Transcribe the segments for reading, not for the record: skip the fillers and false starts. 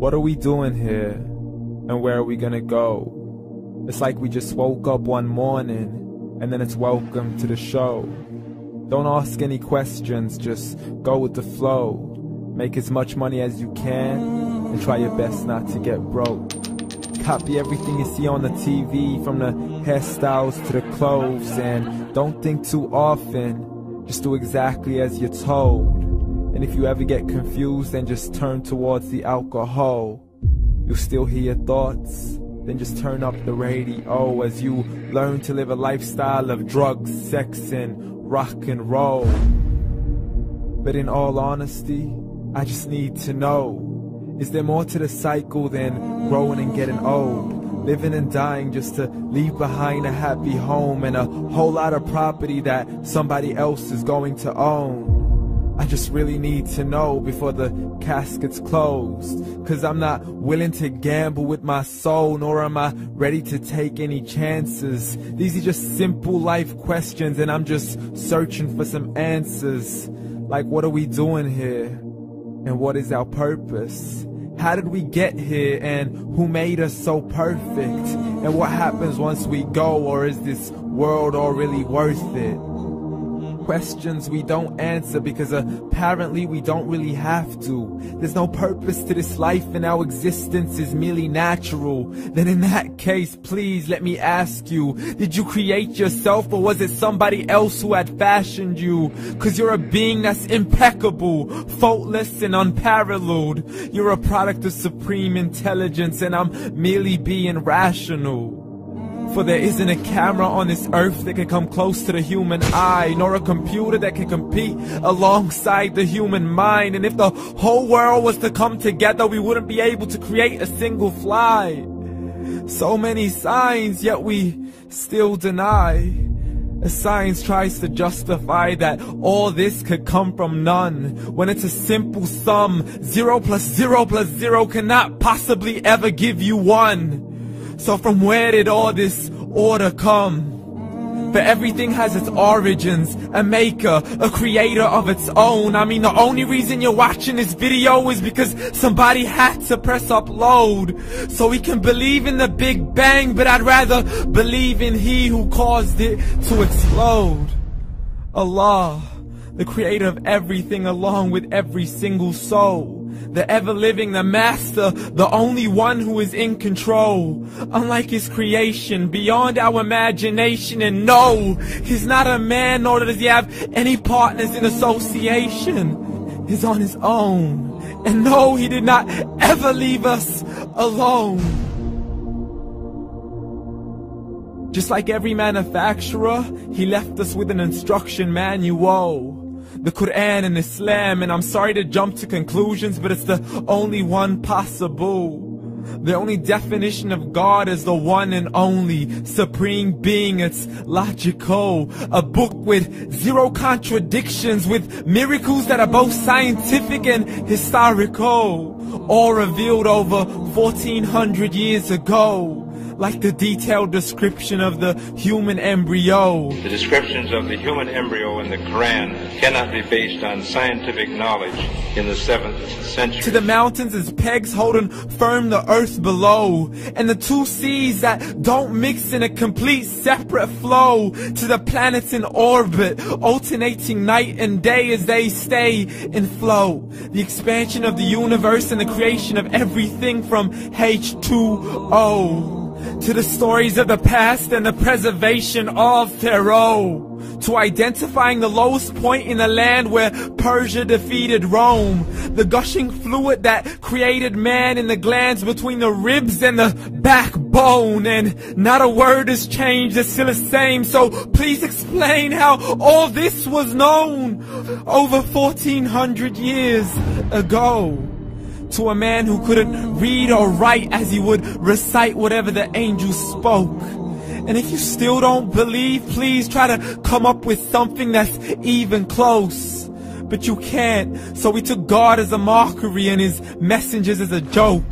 What are we doing here? And where are we gonna go? It's like we just woke up one morning, and then it's welcome to the show. Don't ask any questions, just go with the flow. Make as much money as you can, and try your best not to get broke. Copy everything you see on the TV, from the hairstyles to the clothes, and don't think too often, just do exactly as you're told. And if you ever get confused, then just turn towards the alcohol. You'll still hear your thoughts, then just turn up the radio as you learn to live a lifestyle of drugs, sex, and rock and roll. But in all honesty, I just need to know, is there more to the cycle than growing and getting old? Living and dying just to leave behind a happy home and a whole lot of property that somebody else is going to own. I just really need to know before the casket's closed, 'cause I'm not willing to gamble with my soul, nor am I ready to take any chances. These are just simple life questions, and I'm just searching for some answers. Like, what are we doing here? And what is our purpose? How did we get here, and who made us so perfect? And what happens once we go, or is this world all really worth it? Questions we don't answer because apparently we don't really have to. There's no purpose to this life and our existence is merely natural. Then in that case, please let me ask you, did you create yourself, or was it somebody else who had fashioned you? 'Cause you're a being that's impeccable, faultless and unparalleled. You're a product of supreme intelligence, and I'm merely being rational. For there isn't a camera on this earth that can come close to the human eye, nor a computer that can compete alongside the human mind. And if the whole world was to come together, we wouldn't be able to create a single fly. So many signs, yet we still deny. As science tries to justify that all this could come from none, when it's a simple sum. 0 plus 0 plus 0 cannot possibly ever give you 1. So from where did all this order come? For everything has its origins, a maker, a creator of its own. I mean, the only reason you're watching this video is because somebody had to press upload. So we can believe in the Big Bang, but I'd rather believe in He who caused it to explode. Allah, the creator of everything, along with every single soul. The ever-living, the master, the only one who is in control. Unlike his creation, beyond our imagination. And no, he's not a man, nor does he have any partners in association. He's on his own. And no, he did not ever leave us alone. Just like every manufacturer, he left us with an instruction manual. The Quran and Islam, and I'm sorry to jump to conclusions, but it's the only one possible. The only definition of God is the one and only supreme being. It's logical, a book with 0 contradictions, with miracles that are both scientific and historical, all revealed over 1400 years ago. Like the detailed description of the human embryo. The descriptions of the human embryo in the Quran cannot be based on scientific knowledge in the 7th century. To the mountains as pegs holding firm the earth below, and the 2 seas that don't mix in a complete separate flow. To the planets in orbit, alternating night and day as they stay in flow. The expansion of the universe and the creation of everything from H2O. To the stories of the past and the preservation of Pharaoh. To identifying the lowest point in the land where Persia defeated Rome. The gushing fluid that created man in the glands between the ribs and the backbone. And not a word has changed, it's still the same. So please explain how all this was known over 1400 years ago. To a man who couldn't read or write, as he would recite whatever the angels spoke. And if you still don't believe, please try to come up with something that's even close. But you can't, so we took God as a mockery and his messengers as a joke.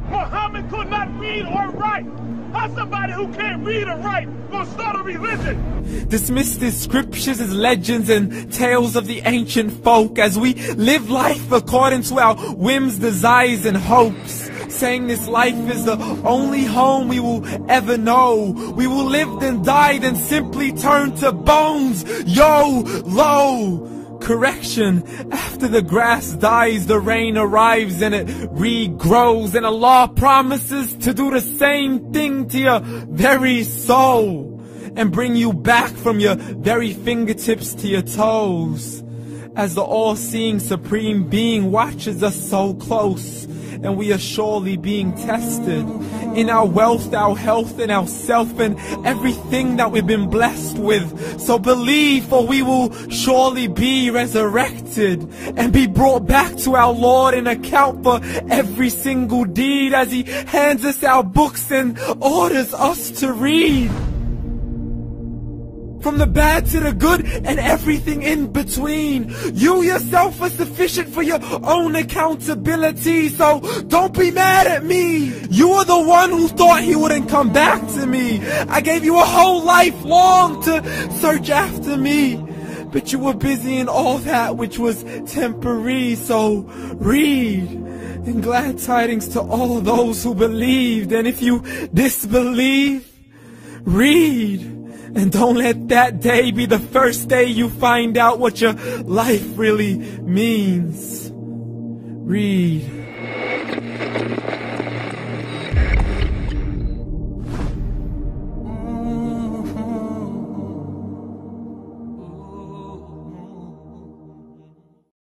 Muhammad could not read or write. How's somebody who can't read or write gonna start a religion? Dismiss the scriptures as legends and tales of the ancient folk, as we live life according to our whims, desires, and hopes. saying this life is the only home we will ever know. We will live then die, then simply turn to bones. YOLO! Correction, after the grass dies, the rain arrives and it regrows, and Allah promises to do the same thing to your very soul and bring you back from your very fingertips to your toes, as the all-seeing supreme being watches us so close, and we are surely being tested in our wealth, our health, and our self, and everything that we've been blessed with. So believe, for we will surely be resurrected and be brought back to our Lord and account for every single deed, as He hands us our books and orders us to read. From the bad to the good and everything in between. You yourself are sufficient for your own accountability, so don't be mad at me. You are the one who thought He wouldn't come back to me. I gave you a whole life long to search after me, but you were busy in all that which was temporary. So read, and glad tidings to all those who believed. And if you disbelieve, read. And don't let that day be the first day you find out what your life really means. Read.